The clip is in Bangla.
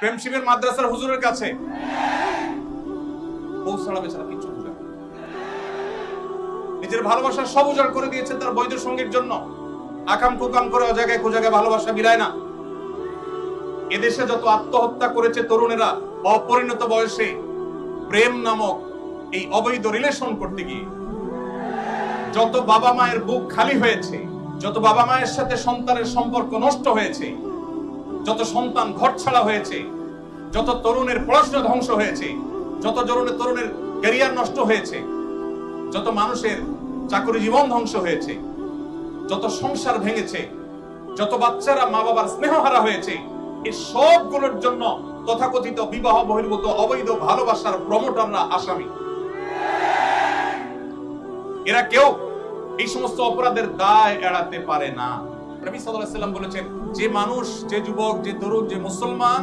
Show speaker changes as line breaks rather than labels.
প্রেম শিবের মাদ্রাসার হুজুরের কাছে বউ ছাড়া বেচারা কিছু বুঝে না। নিজের ভালোবাসা সব উজাড় করে দিয়েছে তার বৈধ সঙ্গীর জন্য। আকাম কুকাম করে অজায়গায় কোজায়গায় ভালোবাসা বিলায় না। এদেশে যত আত্মহত্যা করেছে তরুণেরা অপরিণত বয়সে প্রেম নামক এই অবৈধ রিলেশন করতে গিয়ে, যত বাবা মায়ের বুক খালি হয়েছে, যত বাবা মায়ের সাথে সন্তানের সম্পর্ক নষ্ট হয়েছে, যত সন্তান ঘর ছাড়া হয়েছে, যত তরুণের পড়াশোনা ধ্বংস হয়েছে, যত তরুণের ক্যারিয়ার নষ্ট হয়েছে, যত মানুষের চাকরি জীবন ধ্বংস হয়েছে, যত সংসার ভেঙেছে, যত বাচ্চারা মা বাবার স্নেহহারা হয়েছে, এই সবগুলোর জন্য তথাকথিত বিবাহ বহির্ভূত অবৈধ ভালোবাসার প্রমোটাররা আসামি। এরা কেউ এই সমস্ত অপরাধের দায় এড়াতে পারে না। নবী সাল্লাল্লাহু আলাইহি ওয়াসাল্লাম বলেছেন, যে মানুষ, যে যুবক, যে তরুণ, যে মুসলমান